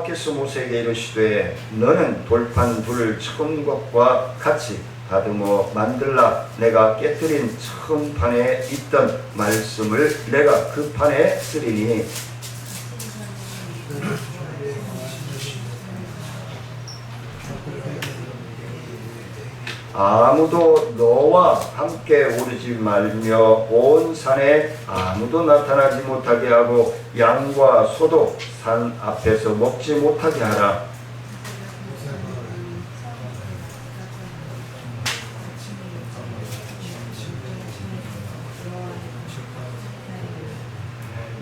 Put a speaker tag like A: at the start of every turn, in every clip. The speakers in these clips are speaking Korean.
A: 여호와께서 모세에게 이르시되 너는 돌판 둘을 처음 것과 같이 다듬어 만들라. 내가 깨뜨린 처음 판에 있던 말씀을 내가 그 판에 쓰리니 아무도 너와 함께 오르지 말며 온 산에 아무도 나타나지 못하게 하고 양과 소도 산 앞에서 먹지 못하게 하라.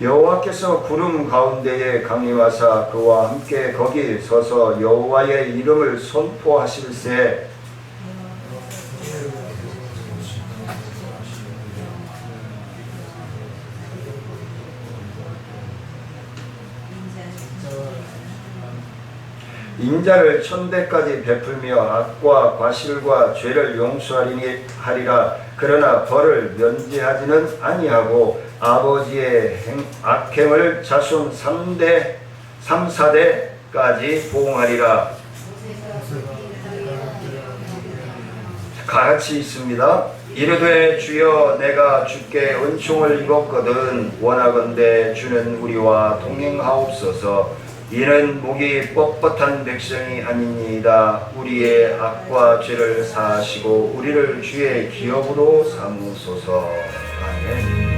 A: 여호와께서 구름 가운데에 강림하사 그와 함께 거기 서서 여호와의 이름을 선포하실세. 인자를 천대까지 베풀며 악과 과실과 죄를 용서하리니 하리라. 그러나 벌을 면제하지는 아니하고 아버지의 악행을 자손 3대 3,4대까지 보응하리라. 같이 있습니다. 이르되 주여 내가 주께 은총을 입었거든 원하건대 주는 우리와 동행하옵소서. 이는 목이 뻣뻣한 백성이 아니니이다. 우리의 악과 죄를 사하시고 우리를 주의 기업으로 삼으소서. 아멘.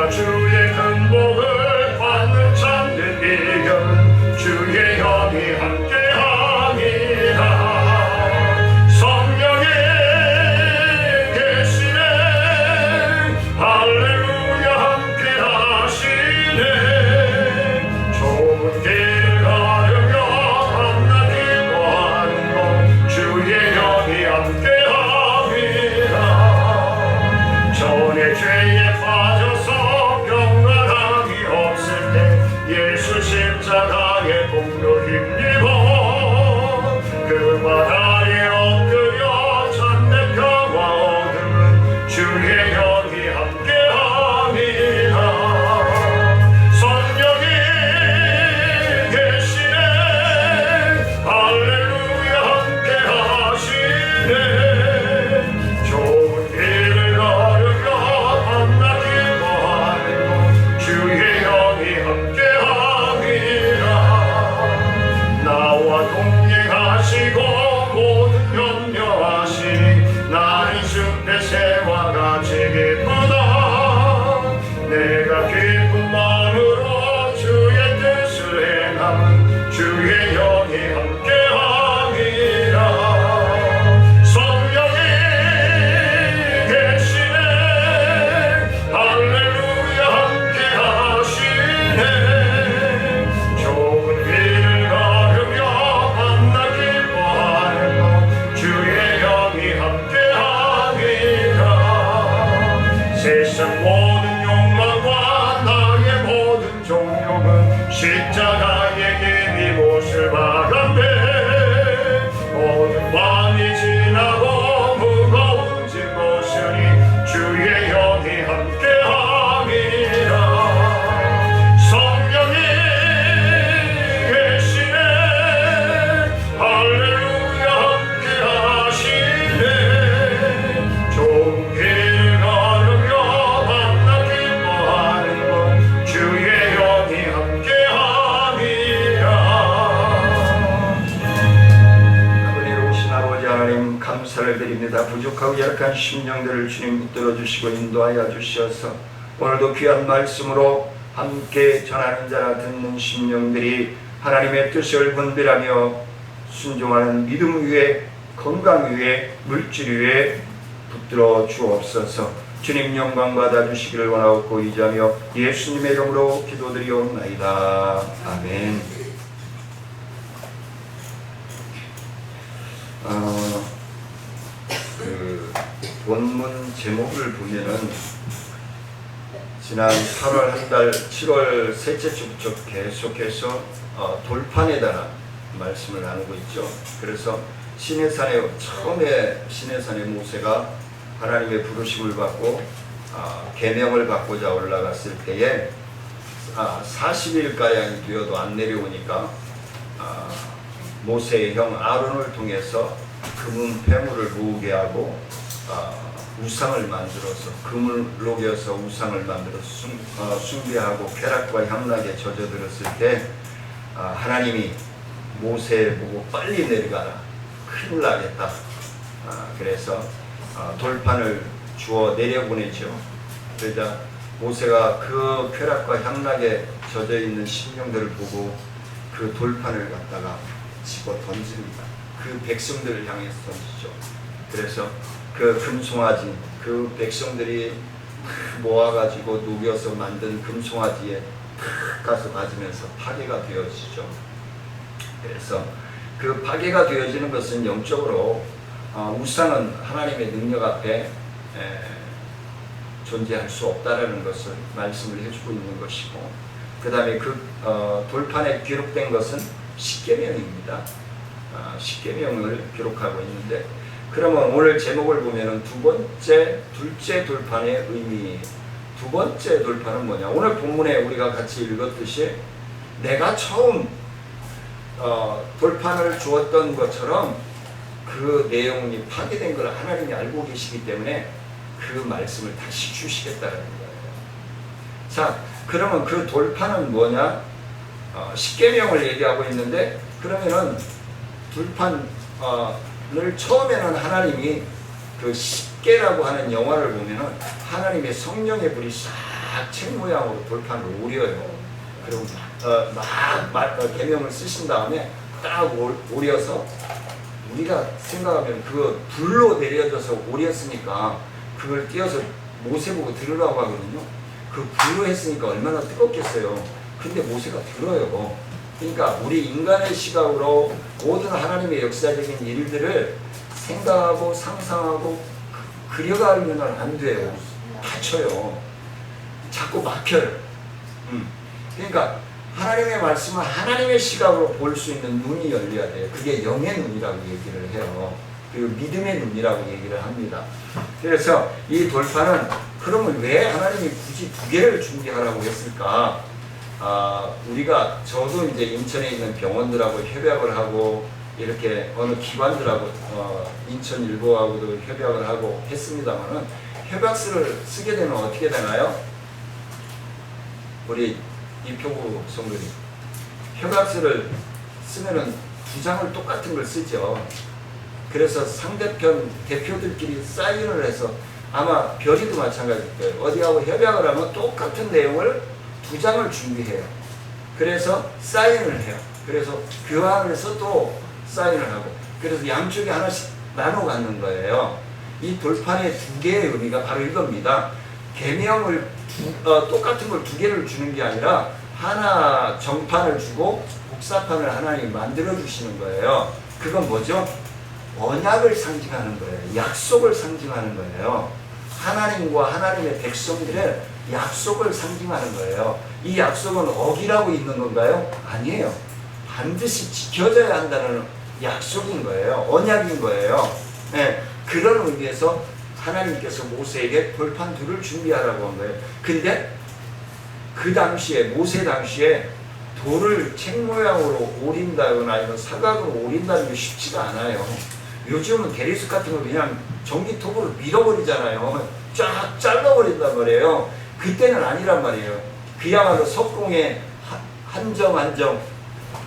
B: 주의 큰 복을 받는 참된 비결은 주의 영이 함께함이라. 성령이 계시네. 할렐루야 함께하시네. 좁은 길을 가르며 밤낮 기도하는 것 주의 영이 함께함이라. 전에 죄에 빠져서 예수 십자가의 공로 힘입어 그 바다에 엎드려 참된 평화 얻음은 주의 영이 함께함이라. 성령이 계시네. 할렐루야 함께하시네. 좁은 길을 가르며 밤낮 기도하는 것 주의 영이 함께 동행하시고 모든 염려하시니 나는 숲의 새와 같이 기쁘다. 내가 기쁜 마음으로 주의 뜻을 행함은 주의 영이 함께함이라. 성령이 계시네. 할렐루야 함께하시네. 좁은 길을 세상 모든 욕망과 나의 모든 종욕은 십자가의 길이 못을 박았네. 모든 밤이 지나고 무거운 짐 벗으니 주의 영이 함께함이라. 성령이 계시네. 할렐루야 함께하시네. 좁은 길 감사를 드립니다. 부족하고 열악한 심령들을 주님 붙들어 주시고 인도하여 주셔서 오늘도 귀한 말씀으로 함께 전하는 자나 듣는 심령들이 하나님의 뜻을 분별하며 순종하는 믿음 위에 건강 위에 물질 위에 붙들어 주옵소서. 주님 영광 받아 주시기를 원하옵고 이자며 예수님의 이름으로 기도드리옵나이다. 아멘.
A: 본문 제목을 보면은 지난 8월 한 달 7월 셋째 주부터 계속해서 돌판에 관한 말씀을 나누고 있죠. 그래서 시내산에 처음에 시내산에 모세가 하나님의 부르심을 받고 계명을 받고자 올라갔을 때에 40일가량이 되어도 안 내려오니까 모세의 형 아론을 통해서 금은 폐물을 모으게 하고 우상을 만들어서 금을 녹여서 우상을 만들어서 숭배하고 쾌락과 향락에 젖어들었을 때 하나님이 모세 보고 빨리 내려가라, 큰일 나겠다. 그래서 돌판을 주어 내려보내죠. 그러자 모세가 그 쾌락과 향락에 젖어 있는 심령들을 보고 그 돌판을 갖다가 집어 던집니다. 그 백성들을 향해서 던지죠. 그래서 그 금송아지, 그 백성들이 모아가지고 녹여서 만든 금송아지에 가서 맞으면서 파괴가 되어지죠. 그래서 그 파괴가 되어지는 것은 영적으로 우상은 하나님의 능력 앞에 존재할 수 없다라는 것을 말씀을 해주고 있는 것이고, 그 다음에 그 돌판에 기록된 것은 십계명입니다. 십계명을 기록하고 있는데, 그러면 오늘 제목을 보면은 둘째 돌판의 의미. 두 번째 돌판은 뭐냐? 오늘 본문에 우리가 같이 읽었듯이 내가 처음 돌판을 주었던 것처럼 그 내용이 파괴된 걸 하나님이 알고 계시기 때문에 그 말씀을 다시 주시겠다는 거예요. 자, 그러면 그 돌판은 뭐냐? 십계명을 얘기하고 있는데, 그러면은 돌판을 처음에는 하나님이 그 십계라고 하는 영화를 보면은 하나님의 성령의 불이 싹 책 모양으로 돌판을 오려요. 그리고 계명을 쓰신 다음에 딱 오려서 우리가 생각하면 그 불로 내려져서 오렸으니까 그걸 띄어서 모세 보고 들으라고 하거든요. 그 불로 했으니까 얼마나 뜨겁겠어요. 근데 모세가 들어요. 그러니까 우리 인간의 시각으로 모든 하나님의 역사적인 일들을 생각하고 상상하고 그려가면 안 돼요. 다쳐요. 자꾸 막혀요. 그러니까 하나님의 말씀은 하나님의 시각으로 볼 수 있는 눈이 열려야 돼요. 그게 영의 눈이라고 얘기를 해요. 그리고 믿음의 눈이라고 얘기를 합니다. 그래서 이 돌판은 그러면 왜 하나님이 굳이 두 개를 준비하라고 했을까? 우리가 저도 이제 인천에 있는 병원들하고 협약을 하고 이렇게 어느 기관들하고 인천일보하고도 협약을 하고 했습니다만은 협약서를 쓰게 되면 어떻게 되나요? 우리 이표구 성도님, 협약서를 쓰면은 두 장을 똑같은 걸 쓰죠. 그래서 상대편 대표들끼리 사인을 해서, 아마 별이도 마찬가지일 거예요. 어디하고 협약을 하면 똑같은 내용을 두 장을 준비해요. 그래서 사인을 해요. 그래서 교환을 해서 또 사인을 하고, 그래서 양쪽에 하나씩 나눠 갖는 거예요. 이 돌판의 두 개의 의미가 바로 이겁니다. 계명을 똑같은 걸 두 개를 주는 게 아니라 하나 정판을 주고 복사판을 하나님이 만들어 주시는 거예요. 그건 뭐죠? 언약을 상징하는 거예요. 약속을 상징하는 거예요. 하나님과 하나님의 백성들의 약속을 상징하는 거예요. 이 약속은 어기라고 있는 건가요? 아니에요. 반드시 지켜져야 한다는 약속인 거예요. 언약인 거예요. 네, 그런 의미에서 하나님께서 모세에게 돌판 둘을 준비하라고 한 거예요. 근데 그 당시에, 모세 당시에 돌을 책 모양으로 오린다거나 아니면 사각으로 오린다는 게 쉽지가 않아요. 요즘은 대리석 같은 거 그냥 전기톱으로 밀어버리잖아요. 쫙 잘라버린단 말이에요. 그때는 아니란 말이에요. 그야말로 석공에 한 점 한 점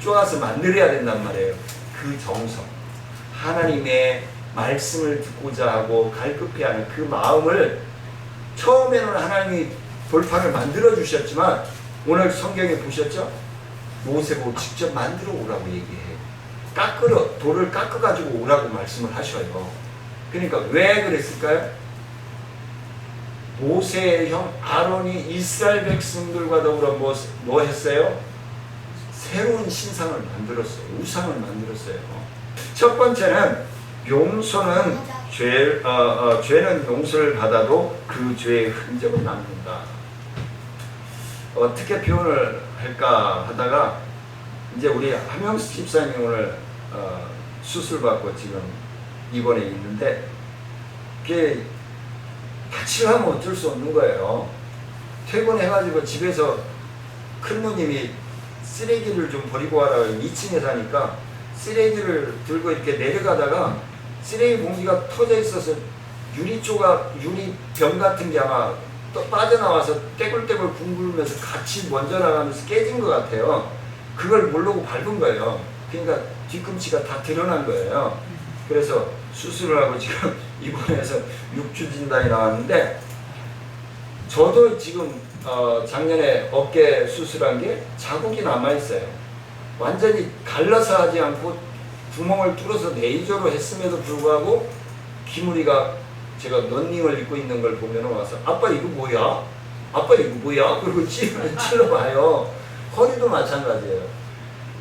A: 쪼아서 만들어야 된단 말이에요. 그 정성, 하나님의 말씀을 듣고자 하고 갈급해하는 그 마음을 처음에는 하나님이 돌판을 만들어 주셨지만 오늘 성경에 보셨죠? 모세보고 직접 만들어 오라고 얘기해요. 돌을 깎아가지고 오라고 말씀을 하셔요. 그러니까 왜 그랬을까요? 모세의 형 아론이 이스라엘 백성들과 더불어 뭐 했어요? 새로운 신상을 만들었어요. 우상을 만들었어요. 첫 번째는 용서는
B: 죄는 용서를 받아도 그 죄의 흔적은 남는다. 어떻게 표현을 할까 하다가 이제 우리 함영수 집사님이 오늘 수술받고 지금 입원해 있는데 그게 다치려면 어쩔 수 없는 거예요. 퇴근해가지고 집에서 큰 누님이 쓰레기를 좀 버리고 와라고 2층에 사니까 쓰레기를 들고 이렇게 내려가다가 쓰레기 봉지가 터져 있어서 유리병 같은 게 아마 또 빠져나와서 떼굴떼굴 붕불면서 같이 먼저 나가면서 깨진 것 같아요. 그걸 모르고 밟은 거예요. 그러니까 뒤꿈치가 다 드러난 거예요. 그래서 수술을 하고 지금 입원해서 6주 진단이 나왔는데 저도 지금 작년에 어깨 수술한 게 자국이 남아있어요. 완전히 갈라서 하지 않고 구멍을 뚫어서 레이저로 했음에도 불구하고 기무리가 제가 런닝을 입고 있는 걸 보면 와서 아빠 이거 뭐야? 아빠 이거 뭐야? 그리고 찔러봐요. 허리도 마찬가지예요.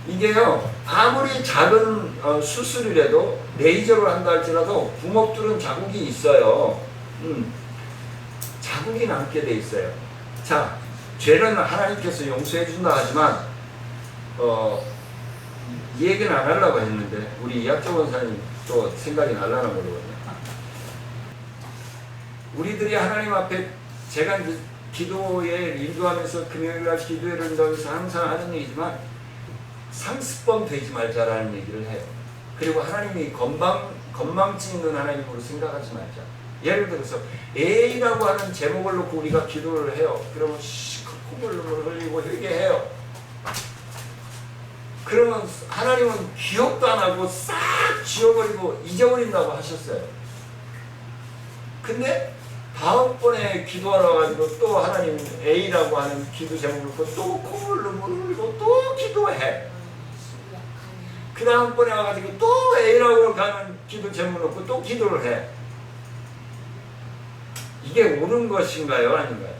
B: 이게요 아무리 작은 수술이라도 레이저로 한다 할지라도 구멍 뚫은 자국이 있어요. 자국이 남게 돼 있어요. 자, 죄는 하나님께서 용서해 준다 하지만 이 얘기는 안 하려고 했는데 우리 이학조 원사님 또 생각이 날라는 거거든요. 우리들이 하나님 앞에 제가 이제 기도에 인도하면서 금요일날 기도회를 넣으면서 항상 하는 얘기지만 상습범 되지 말자라는 얘기를 해요. 그리고 하나님이 건망증 있는 하나님으로 생각하지 말자. 예를 들어서 A라고 하는 제목을 놓고 우리가 기도를 해요. 그러면 콧물을 흘리고 회개해요. 그러면 하나님은 기억도 안 하고 싹 지워버리고 잊어버린다고 하셨어요. 근데 다음번에 기도하러 가지고 또 하나님 A라고 하는 기도 제목을 놓고 또 콧물을 흘리고 또 기도해. 그 다음번에 와가지고 또 A라고 하는 기도 제목을 놓고 또 기도를 해. 이게 옳은 것인가요? 아닌가요?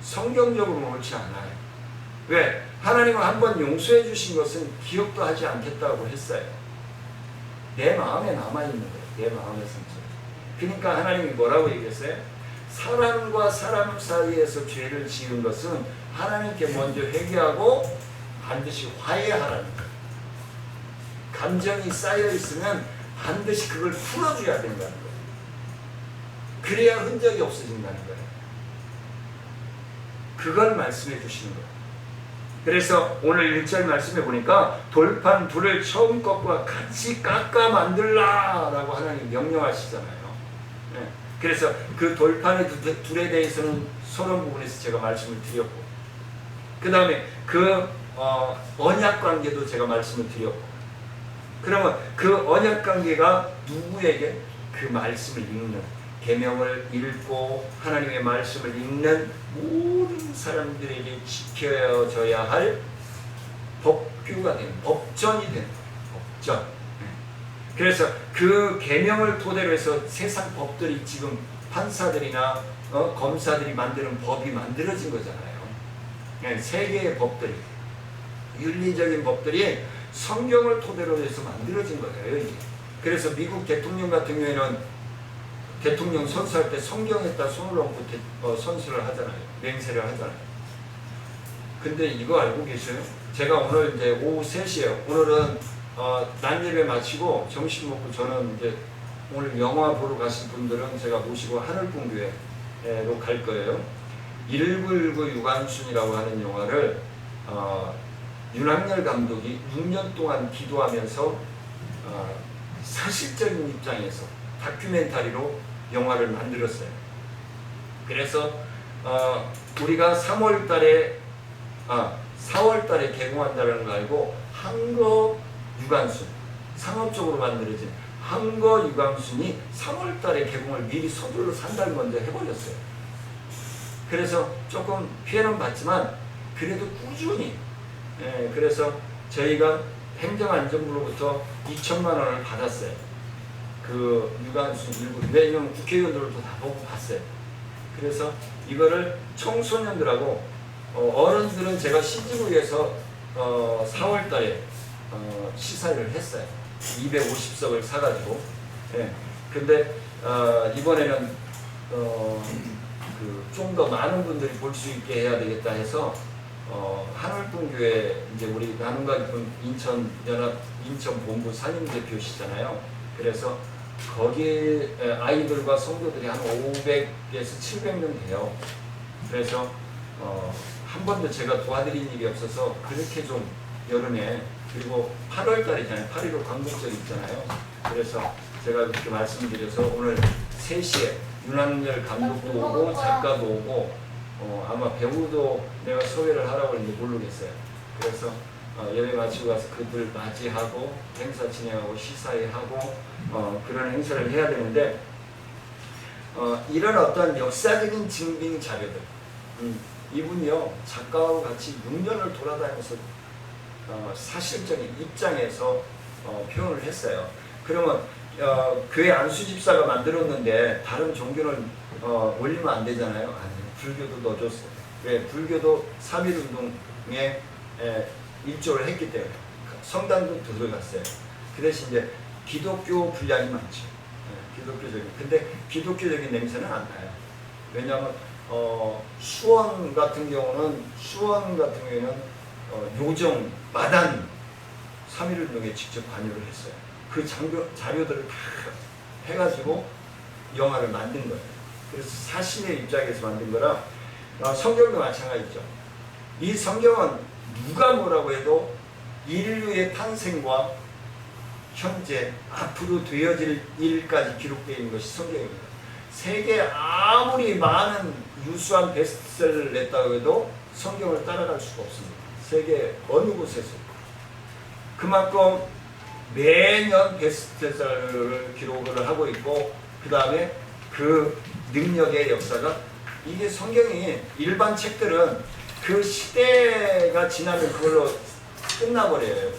B: 성경적으로 옳지 않아요. 왜? 하나님은 한번 용서해 주신 것은 기억도 하지 않겠다고 했어요. 내 마음에 남아있는 거예요. 내 마음의 상처. 그러니까 하나님이 뭐라고 얘기했어요? 사람과 사람 사이에서 죄를 지은 것은 하나님께 먼저 회개하고 반드시 화해하라는 거예요. 감정이 쌓여 있으면 반드시 그걸 풀어줘야 된다는 거예요. 그래야 흔적이 없어진다는 거예요. 그걸 말씀해 주시는 거예요. 그래서 오늘 1절 말씀해 보니까 돌판 둘을 처음 것과 같이 깎아 만들라 라고 하나님 명령하시잖아요. 네. 그래서 그 돌판의 둘에 대해서는 서론 부분에서 제가 말씀을 드렸고 그 다음에 그 언약 관계도 제가 말씀을 드렸고 그러면 그 언약 관계가 누구에게? 그 말씀을 읽는 계명을 읽고 하나님의 말씀을 읽는 모든 사람들에게 지켜져야 할 법규가 되는 법전이 되는 법전. 그래서 그 계명을 토대로 해서 세상 법들이 지금 판사들이나 검사들이 만드는 법이 만들어진 거잖아요. 세계의 법들이 윤리적인 법들이 성경을 토대로 해서 만들어진 거예요. 이게. 그래서 미국 대통령 같은 경우에는 대통령 선수할 때 성경에다 손을 얹고 선수를 하잖아요. 맹세를 하잖아요. 근데 이거 알고 계세요? 제가 오늘 이제 오후 3시에요. 오늘은 낮 예배 마치고 점심 먹고 저는 이제 오늘 영화 보러 가신 분들은 제가 모시고 하늘분교회로 갈 거예요. 1919 유관순이라고 하는 영화를 윤학열 감독이 6년 동안 기도하면서 사실적인 입장에서 다큐멘터리로 영화를 만들었어요. 그래서 우리가 4월 달에 개봉한다는 걸 알고 한거 유관순 상업적으로 만들어진 한거 유관순이 3월 달에 개봉을 미리 서둘러 3달 먼저 해버렸어요. 그래서 조금 피해는 봤지만 그래도 꾸준히 그래서 저희가 행정안전부로부터 2천만 원을 받았어요. 그 유관순 일부 왜냐면 국회의원들도 다 보고 봤어요. 그래서 이거를 청소년들하고 어른들은 제가 CGV에서 4월 달에 시사를 했어요. 250석을 사가지고 근데 이번에는 좀 더 많은 분들이 볼 수 있게 해야 되겠다 해서 하늘분교회 이제 우리 나눔과 기쁨 인천 본부 상임 대표시잖아요. 그래서 거기에 아이들과 성도들이 한 500에서 700명 돼요. 그래서 한 번도 제가 도와드린 일이 없어서 그렇게 좀 여름에, 그리고 8월 달이잖아요. 8.15 광복절 있잖아요. 그래서 제가 그렇게 말씀드려서 오늘 3시에 윤한열 감독도 오고 작가도 오고 아마 배우도 내가 소개를 하라고 했는데 모르겠어요. 그래서 예배 마치고 가서 그들 맞이하고 행사 진행하고 시사회하고 그런 행사를 해야 되는데 이런 어떤 역사적인 증빙 자료들, 이분이요 작가와 같이 6년을 돌아다니면서 사실적인 입장에서 표현을 했어요. 그러면 교회 안수 집사가 만들었는데 다른 종교는 올리면 안 되잖아요. 아니, 불교도 넣어줬어요. 왜? 불교도 3.1운동에 일조를 했기 때문에 성당도 들어갔어요. 그 대신 이제 기독교 분량이 많죠. 기독교적인. 근데 기독교적인 냄새는 안 나요. 왜냐하면 수원 같은 경우는 요정 마단 3.1운동에 직접 관여를 했어요. 그 자료들을 다 해가지고 영화를 만든 거예요. 그래서 사신의 입장에서 만든 거라 성경도 마찬가지죠. 이 성경은 누가 뭐라고 해도 인류의 탄생과 현재 앞으로 되어질 일까지 기록되어 있는 것이 성경입니다. 세계에 아무리 많은 유수한 베스트셀러를 냈다고 해도 성경을 따라갈 수가 없습니다. 세계 어느 곳에서. 그만큼 매년 베스트셀러를 기록을 하고 있고, 그 다음에 그 능력의 역사가, 이게 성경이 일반 책들은 그 시대가 지나면 그걸로 끝나버려요.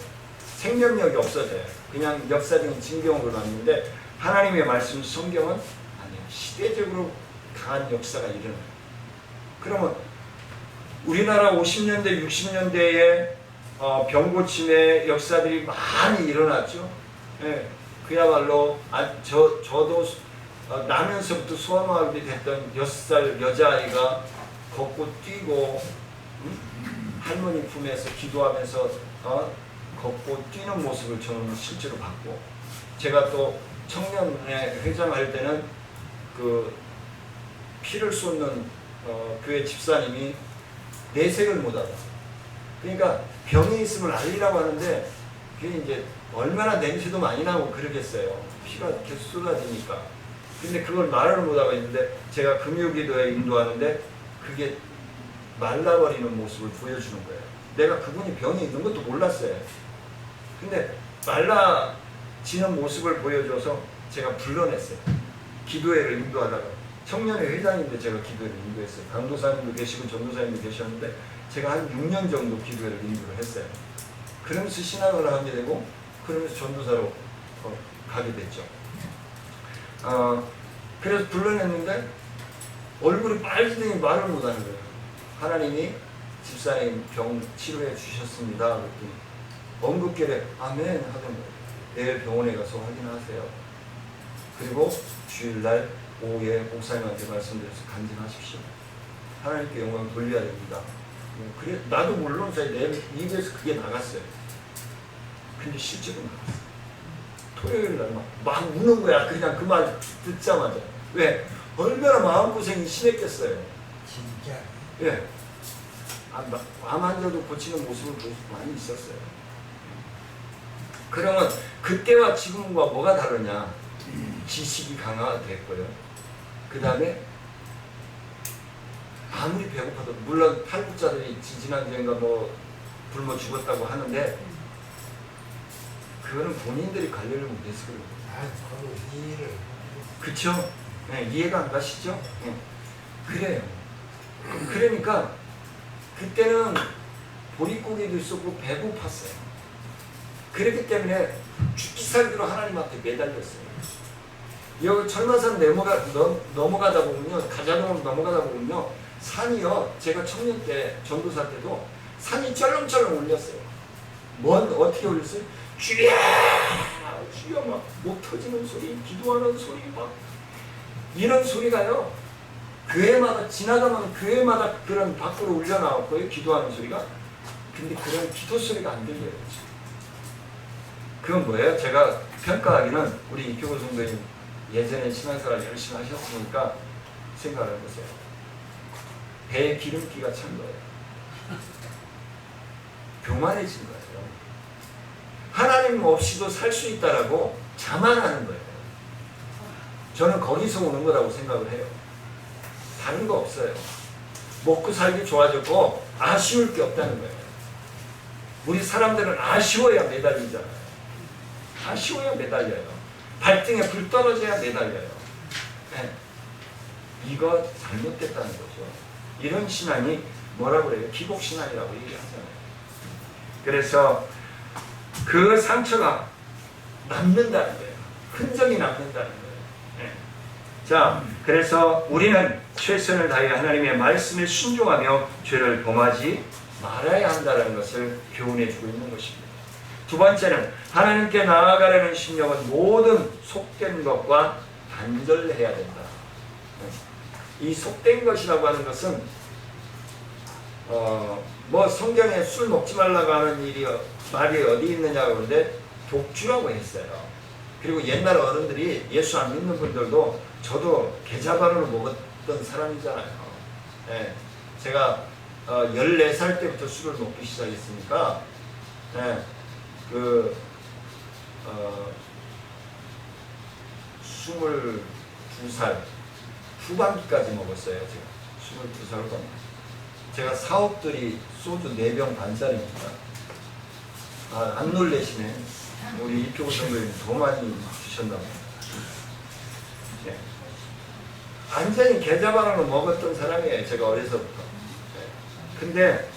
B: 생명력이 없어져요. 그냥 역사적인 증명으로 남는데, 하나님의 말씀 성경은 아니에요. 시대적으로 강한 역사가 일어나요. 그러면 우리나라 50년대, 60년대에 병고침의 역사들이 많이 일어났죠. 예, 그야말로 저도 나면서부터 소아마을이 됐던 6살 여자아이가 걷고 뛰고 할머니 품에서 기도하면서 걷고 뛰는 모습을 저는 실제로 봤고, 제가 또 청년회 회장할 때는 그 피를 쏟는 교회 집사님이 내색을 못하다. 그러니까 병이 있음을 알리라고 하는데 그게 이제 얼마나 냄새도 많이 나고 그러겠어요. 피가 계속 쏟아지니까. 근데 그걸 말을 못하고 있는데 제가 금요기도에 인도하는데 그게 말라버리는 모습을 보여주는 거예요. 내가 그분이 병이 있는 것도 몰랐어요. 근데 말라지는 모습을 보여줘서 제가 불러냈어요. 기도회를 인도하다가. 청년회 회장인데 제가 기도회를 인도했어요. 강도사님도 계시고 전도사님도 계셨는데 제가 한 6년 정도 기도회를 인도를 했어요. 그러면서 신앙을 하게 되고, 그러면서 전도사로 가게 됐죠. 그래서 불러냈는데 얼굴이 빨개지더니 말을 못하는 거예요. 하나님이 집사님 병 치료해 주셨습니다. 그랬더니 언급결에 아멘 하던 거예요. 내일 병원에 가서 확인하세요. 그리고 주일날 오후에 목사님한테 말씀드려서 간증하십시오. 하나님께 영광 돌려야 됩니다. 그래, 나도 물론 내 입에서 그게 나갔어요. 근데 실제로 나갔어요. 토요일날 막 우는 거야. 그냥 그 말 듣자마자. 왜? 얼마나 마음고생이 심했겠어요.
C: 진짜.
B: 예. 암 환자도 고치는 모습을 볼 수 많이 있었어요. 그러면 그때와 지금과 뭐가 다르냐? 지식이 강화됐고요. 그 다음에 아무리 배고파도, 물론 탈북자들이 지지난주인가 뭐 굶어 죽었다고 하는데 그거는 본인들이 관리를 못해서 그래요.
C: 그거 이해를.
B: 그쵸? 네, 이해가 안 가시죠? 네. 그래요. 그러니까 그때는 보릿고기도 있었고 배고팠어요. 그렇기 때문에 죽기 살기로 하나님한테 매달렸어요. 여기 철마산 넘어가다 보면요, 가자동으로 넘어가다 보면요, 산이요, 제가 청년 때, 전도사 때도 산이 쩔렁쩔렁 울렸어요. 어떻게 울렸어요? 주야! 주여 막 목 터지는 소리, 기도하는 소리 막 이런 소리가요. 교회마다 지나가면 교회마다 그런 밖으로 울려 나왔고요. 기도하는 소리가. 근데 그런 기도 소리가 안 들려요. 그건 뭐예요? 제가 평가하기는 우리 이교구 성도님 예전에 신앙생활 열심히 하셨으니까 생각을 해보세요. 배에 기름기가 찬 거예요. 교만해진 거예요. 하나님 없이도 살 수 있다라고 자만하는 거예요. 저는 거기서 오는 거라고 생각을 해요. 다른 거 없어요. 먹고 살기 좋아졌고 아쉬울 게 없다는 거예요. 우리 사람들은 아쉬워야 매달리잖아요. 아쉬워야 매달려요. 발등에 불 떨어져야 매달려요. 네. 이거 잘못됐다는 거죠. 이런 신앙이 뭐라고 그래요? 기복신앙이라고 얘기하잖아요. 그래서 그 상처가 남는다는 거예요. 흔적이 남는다는 거예요. 네. 자, 그래서 우리는 최선을 다해 하나님의 말씀에 순종하며 죄를 범하지 말아야 한다는 것을 교훈해 주고 있는 것입니다. 두 번째는 하나님께 나아가려는 심령은 모든 속된 것과 단절해야 된다. 이 속된 것이라고 하는 것은 뭐 성경에 술 먹지 말라고 하는 말이 어디 있느냐고 하는데 독주라고 했어요. 그리고 옛날 어른들이 예수 안 믿는 분들도 저도 계좌반으로 먹었던 사람이잖아요. 예, 제가 14살 때부터 술을 먹기 시작했으니까 예, 22살 후반기까지 먹었어요. 제가 22살로. 제가 사업들이 소주 4병 반짜리입니다. 안 놀래시네. 우리 이표고 선배님 더 많이 주셨나 봐요. 네. 완전히 계좌반으로 먹었던 사람이에요. 제가 어려서부터. 네. 근데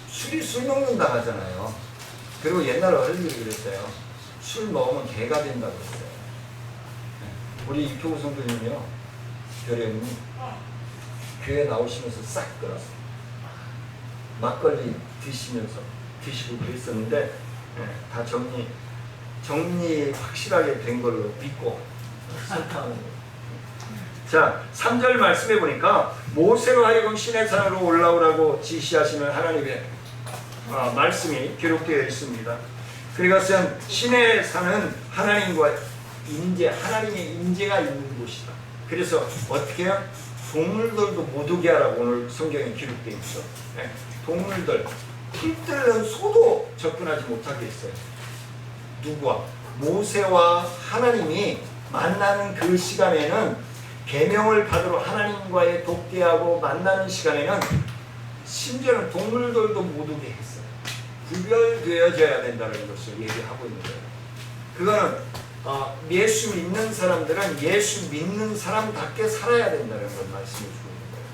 B: 술이 술 먹는다 하잖아요. 그리고 옛날 어른들이 그랬어요. 술 먹으면 개가 된다고 했어요. 네. 우리 이표고 선배님이요. 별형님 교회 나오시면서 싹 끊었어요. 막걸리 드시고 그랬었는데 네, 다 정리 확실하게 된 걸로 믿고 선포하는 거예요. 자, 3절 말씀해 보니까 모세로 하여금 시내 산으로 올라오라고 지시하시는 하나님의 말씀이 기록되어 있습니다. 그것은 시내 산은 하나님과 하나님의 인재가 있는 곳이다. 그래서 어떻게 해요? 동물들도 못 오게 하라고 오늘 성경에 기록되어 있죠. 네. 동물들, 풀 뜯는 소도 접근하지 못하게 했어요. 누구와? 모세와 하나님이 만나는 그 시간에는 계명을 받으러 하나님과의 독대하고 만나는 시간에는 심지어는 동물들도 못 오게 했어요. 구별되어져야 된다는 것을 얘기하고 있는 거예요. 그거는 예수 믿는 사람들은 예수 믿는 사람답게 살아야 된다는 걸 말씀해 주고 있는 거예요.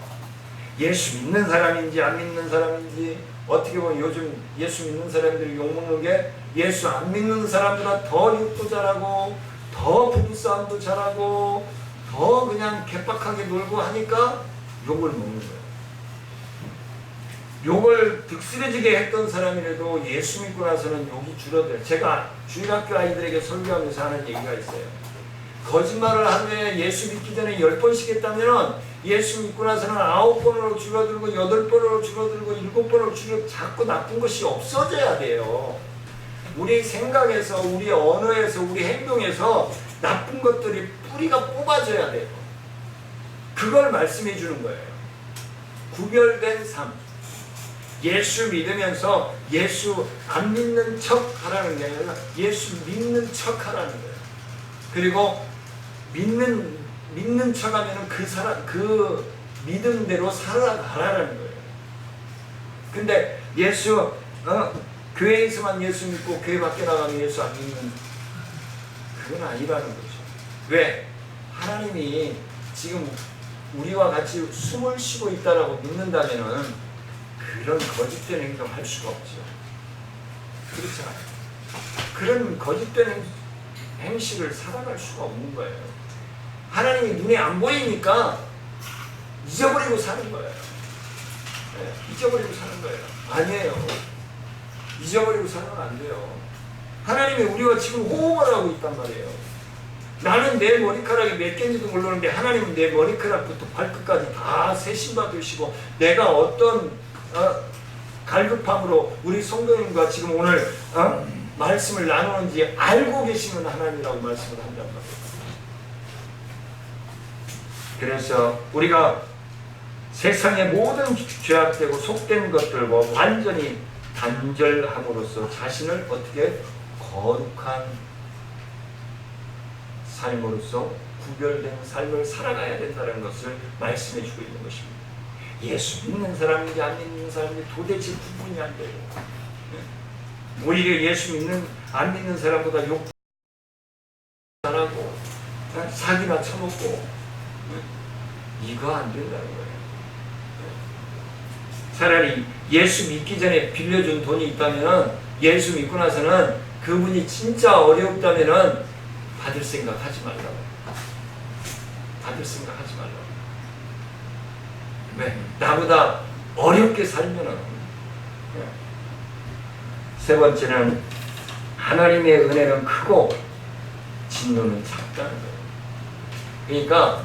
B: 예수 믿는 사람인지 안 믿는 사람인지 어떻게 보면 요즘 예수 믿는 사람들이 욕먹는 게 예수 안 믿는 사람들은 더 욕도 잘하고 더 부부싸움도 잘하고 더 그냥 개빡하게 놀고 하니까 욕을 먹는 거예요. 욕을 득스러지게 했던 사람이라도 예수 믿고 나서는 욕이 줄어들어요. 제가 주일학교 아이들에게 설교하면서 하는 얘기가 있어요. 거짓말을 하루에 예수 믿기 전에 10번씩 했다면 예수 믿고 나서는 9번으로 줄어들고 8번으로 줄어들고 7번으로 줄어들고 자꾸 나쁜 것이 없어져야 돼요. 우리 생각에서 우리 언어에서 우리 행동에서 나쁜 것들이 뿌리가 뽑아져야 돼요. 그걸 말씀해 주는 거예요. 구별된 삶. 예수 믿으면서 예수 안 믿는 척 하라는 게 아니라 예수 믿는 척 하라는 거예요. 그리고 믿는 척 하면은 그 믿음대로 살아가라는 거예요. 근데 교회에서만 예수 믿고 교회 밖에 나가면 예수 안 믿는 그건 아니라는 거죠. 왜? 하나님이 지금 우리와 같이 숨을 쉬고 있다라고 믿는다면은 그런 거짓된 행동 할 수가 없죠. 그렇잖아요. 그런 거짓된 행실을 살아갈 수가 없는 거예요. 하나님이 눈에 안 보이니까 잊어버리고 사는 거예요. 네, 잊어버리고 사는 거예요. 아니에요. 잊어버리고 살면 안 돼요. 하나님이 우리와 지금 호응을 하고 있단 말이에요. 나는 내 머리카락이 몇 개인지도 모르는데 하나님은 내 머리카락부터 발끝까지 다 세심받으시고 내가 어떤 갈급함으로 우리 성도님과 지금 오늘 말씀을 나누는지 알고 계시는 하나님이라고 말씀을 한단 말이에요. 그래서 우리가 세상의 모든 죄악되고 속된 것들과 완전히 단절함으로써 자신을 어떻게 거룩한 삶으로서 구별된 삶을 살아가야 된다는 것을 말씀해 주고 있는 것입니다. 예수 믿는 사람인지 안 믿는 사람인지 도대체 구분이 안 돼요. 오히려 예수 안 믿는 사람보다 욕 잘하고 사기나 쳐먹고 이거 안 된다는 거예요. 차라리 예수 믿기 전에 빌려준 돈이 있다면 예수 믿고 나서는 그분이 진짜 어렵다면은 받을 생각 하지 말라고. 받을 생각 하지 말라고. 왜? 나보다 어렵게 살면은. 세 번째는 하나님의 은혜는 크고 진노는 작다는 거예요. 그러니까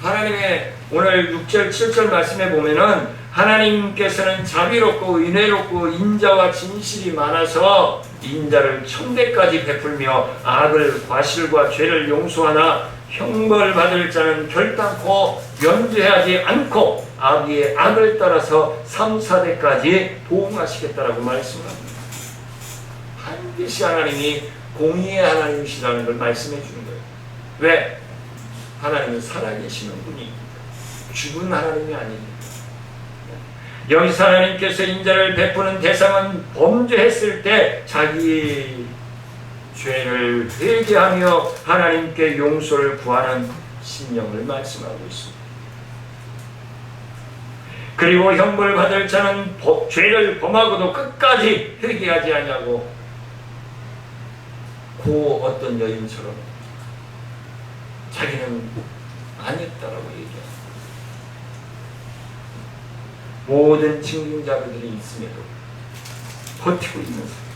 B: 하나님의 오늘 6절 7절 말씀에 보면은 하나님께서는 자비롭고 은혜롭고 인자와 진실이 많아서 인자를 천대까지 베풀며 악을 과실과 죄를 용서하나 형벌받을 자는 결단코 면죄하지 않고 악의 악을 따라서 3, 4대까지 보응하시겠다라고 말씀합니다. 반드시 하나님이 공의의 하나님이시라는 걸 말씀해 주는 거예요. 왜? 하나님은 살아계시는 분이 죽은 하나님이 아닙니다. 여기서 하나님께서 인자를 베푸는 대상은 범죄했을 때 자기 죄를 회개하며 하나님께 용서를 구하는 심령을 말씀하고 있습니다. 그리고 형벌 받을 자는 죄를 범하고도 끝까지 회개하지 아니하고 고 어떤 여인처럼 자기는 아니었다라고 얘기합니다. 모든 증빙자들이 있음에도 버티고 있는 사람.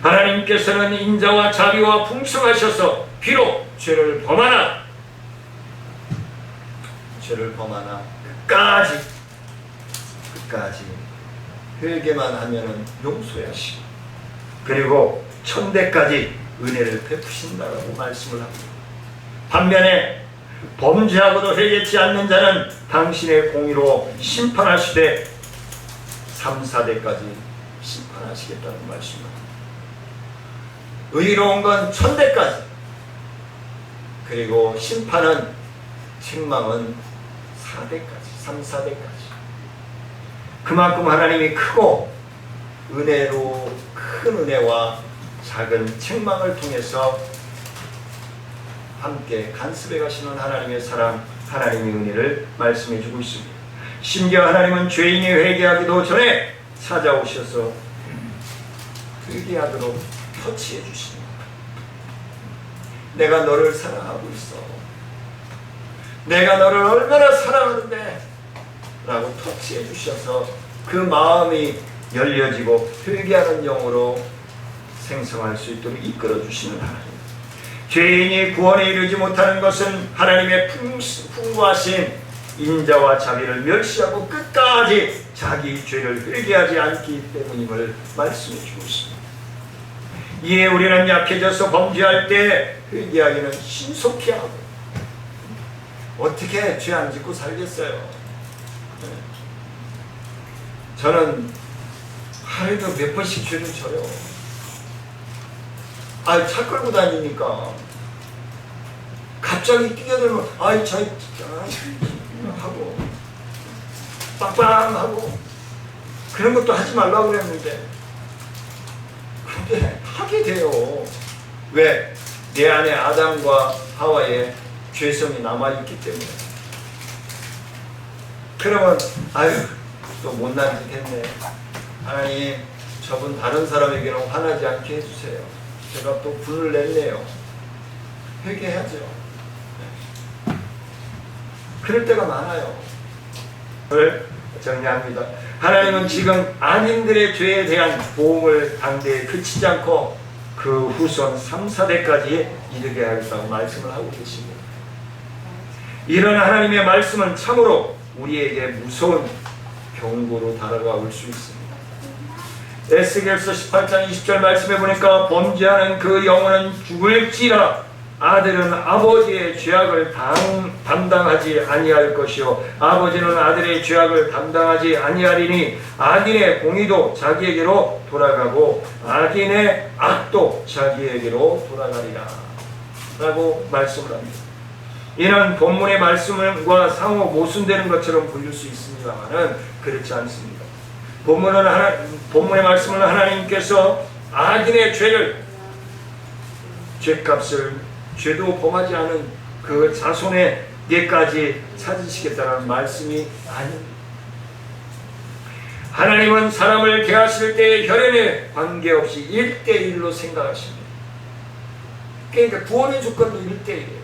B: 하나님께서는 인자와 자비와 풍성하셔서 비록 죄를 범하나 끝까지 회개만 하면은 용서하시고 그리고 천대까지 은혜를 베푸신다라고 말씀을 합니다. 반면에 범죄하고도 회개치 않는 자는 당신의 공의로 심판하시되 3, 4대까지 심판하시겠다는 말씀입니다. 의로운 건 천대까지, 그리고 심판은 책망은 4대까지, 3, 4대까지. 그만큼 하나님이 크고 은혜로 큰 은혜와 작은 책망을 통해서 함께 간섭해 가시는 하나님의 사랑, 하나님의 은혜를 말씀해 주고 있습니다. 심지어 하나님은 죄인이 회개하기도 전에 찾아오셔서 회개하도록 터치해 주십니다. 내가 너를 사랑하고 있어. 내가 너를 얼마나 사랑하는데 라고 터치해 주셔서 그 마음이 열려지고 회개하는 영으로 생성할 수 있도록 이끌어 주시는 하나님. 죄인이 구원에 이르지 못하는 것은 하나님의 풍부하신 인자와 자비를 멸시하고 끝까지 자기 죄를 회개하지 않기 때문임을 말씀해 주고 있습니다. 이에 우리는 약해져서 범죄할 때 회개하기는 신속히 하고 어떻게 죄 안 짓고 살겠어요? 저는 하루에도 몇 번씩 죄를 져요. 차 끌고 다니니까 갑자기 뛰어들면 하고 빵빵하고 그런 것도 하지 말라고 그랬는데 근데 하게 돼요. 왜? 내 안에 아담과 하와의 죄성이 남아있기 때문에. 그러면 또 못난 짓 했네. 하나님, 저분 다른 사람에게는 화나지 않게 해주세요. 제가 또 분을 냈네요. 회개하죠. 그럴 때가 많아요. 를 정리합니다. 하나님은 지금 안인들의 죄에 대한 보응을 당대에 그치지 않고 그 후손 3, 4대까지 이르게 하겠다고 말씀을 하고 계십니다. 이런 하나님의 말씀은 참으로 우리에게 무서운 경고로 다가올 수 있습니다. 에스겔서 18장 20절 말씀에 보니까 범죄하는 그 영혼은 죽을지라 아들은 아버지의 죄악을 담당하지 아니할 것이요 아버지는 아들의 죄악을 담당하지 아니하리니 악인의 공의도 자기에게로 돌아가고 악인의 악도 자기에게로 돌아가리라 라고 말씀을 합니다. 이는 본문의 말씀과 상호 모순되는 것처럼 보일 수 있습니다만 그렇지 않습니다. 본문의 말씀은 하나님께서 악인의 죄값을 죄도 범하지 않은 그 자손에게까지 찾으시겠다는 말씀이 아닙니다. 하나님은 사람을 대하실 때의 혈연에 관계없이 1대1로 생각하십니다. 그러니까 구원의 조건도 1대1이에요.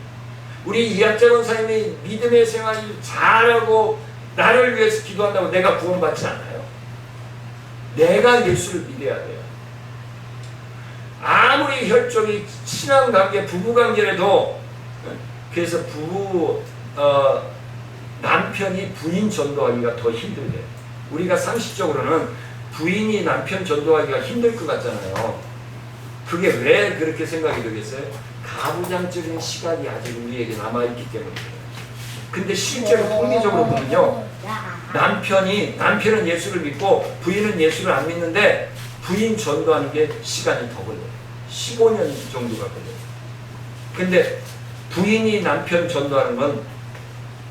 B: 우리 이학재 권사님이 믿음의 생활을 잘하고 나를 위해서 기도한다고 내가 구원받지 않아요. 내가 예수를 믿어야 돼요. 아무리 혈족이 친한관계, 부부관계라도 그래서 남편이 부인 전도하기가 더 힘들대요. 우리가 상식적으로는 부인이 남편 전도하기가 힘들 것 같잖아요. 그게 왜 그렇게 생각이 되겠어요? 가부장적인 시간이 아직 우리에게 남아있기 때문이에요. 근데 실제로 통계적으로 보면요, 남편은 예수를 믿고 부인은 예수를 안 믿는데 부인 전도하는 게 시간이 더 걸려요. 15년 정도가 걸려요. 근데 부인이 남편 전도하는 건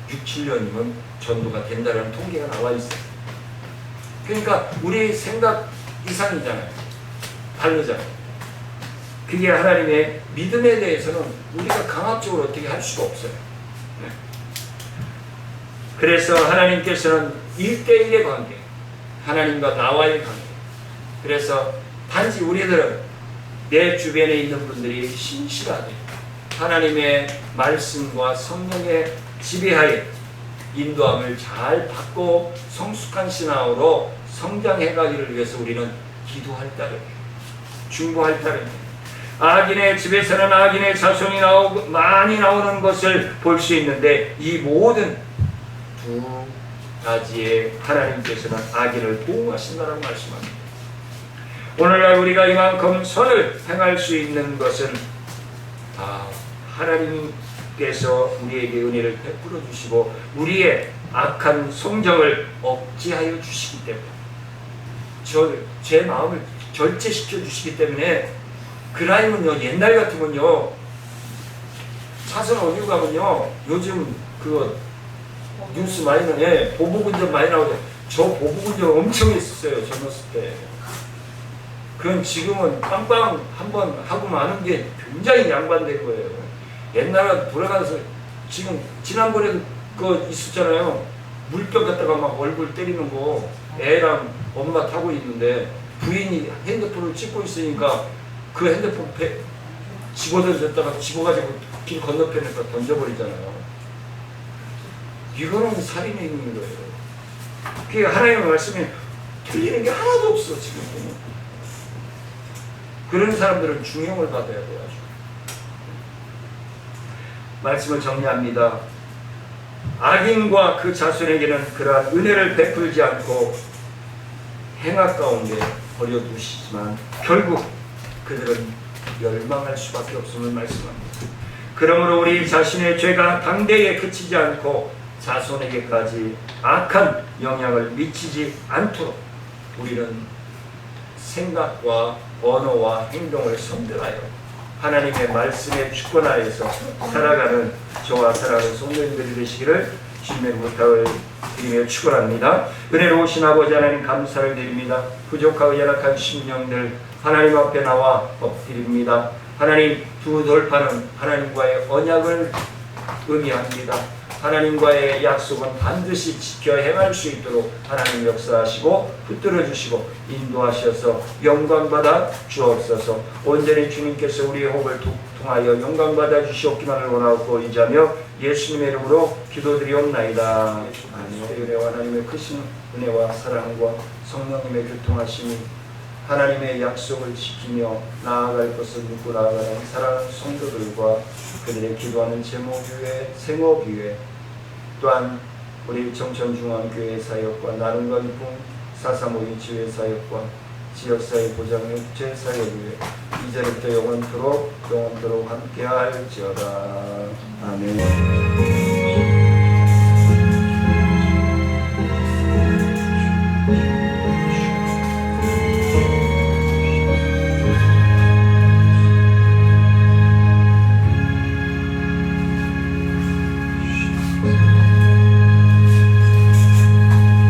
B: 6, 7년이면 전도가 된다는 통계가 나와 있어요. 그러니까 우리 생각 이상이잖아요. 다르잖아요. 그게 하나님의 믿음에 대해서는 우리가 강압적으로 어떻게 할 수가 없어요. 그래서 하나님께서는 1대1의 관계, 하나님과 나와의 관계. 그래서 단지 우리들은 내 주변에 있는 분들이 신실하게 하나님의 말씀과 성령의 지배하에 인도함을 잘 받고 성숙한 신앙으로 성장해가기를 위해서 우리는 기도할 따름이에요. 중보할 따름이에요. 악인의 집에서는 악인의 자손이 많이 나오는 것을 볼 수 있는데 이 모든 두 가지의 하나님께서는 악인을 보호하신다는 말씀합니다. 오늘날 우리가 이만큼 선을 행할 수 있는 것은 다 하나님께서 우리에게 은혜를 베풀어 주시고 우리의 악한 성정을 억제하여 주시기 때문에 제 마음을 절제시켜 주시기 때문에 그라임은요, 옛날 같으면요, 차선 어디 가면요, 요즘 그거 뉴스 많이 나네, 보복운전 많이 나오죠. 저 보복운전 엄청 했었어요, 젊었을 때. 그건 지금은 빵빵 한번 하고 마는 게 굉장히 양반된 거예요. 옛날에 돌아가서 지금 지난번에도 그거 있었잖아요. 물병 갖다가 막 얼굴 때리는 거 애랑 엄마 타고 있는데 부인이 핸드폰을 찍고 있으니까 그 핸드폰 집어던졌다가 집어가지고 길 건너편에다 던져버리잖아요. 이거는 살인에 있는 거예요. 그게 하나님의 말씀이 틀리는 게 하나도 없어 지금. 그런 사람들은 중형을 받아야 돼요. 말씀을 정리합니다. 악인과 그 자손에게는 그러한 은혜를 베풀지 않고 행악 가운데 버려두시지만 결국 그들은 멸망할 수밖에 없음을 말씀합니다. 그러므로 우리 자신의 죄가 당대에 그치지 않고 자손에게까지 악한 영향을 미치지 않도록 우리는 생각과 언어와 행동을 선별하여 하나님의 말씀의 주권하에서 살아가는 저와 사랑하는 성도님들이 되시기를 주님의 부탁을 드리며 축원합니다. 은혜로우신 아버지 하나님 감사를 드립니다. 부족하고 열악한 심령들 하나님 앞에 나와 엎드립니다. 하나님, 두 돌파는 하나님과의 언약을 의미합니다. 하나님과의 약속은 반드시 지켜 행할 수 있도록 하나님 역사하시고 붙들어 주시고 인도하셔서 영광받아 주옵소서. 온전히 주님께서 우리의 호흡을 통하여 영광받아 주시옵기만을 원하고 이자며 예수님의 이름으로 기도드리옵나이다. 아멘. 은혜와 하나님의 크신 은혜와 사랑과 성령님의 교통하심이
A: 하나님의 약속을 지키며 나아갈 것을 믿고 나아가는 사랑하는 성도들과 그들의 기도하는 제목교회, 생업교회, 또한 우리 정천중앙교회 사역과 나눔관풍 435인 지회사역과 지역사회 보장육체 사역을 이전부터 영원토록 함께할지어다. 아멘.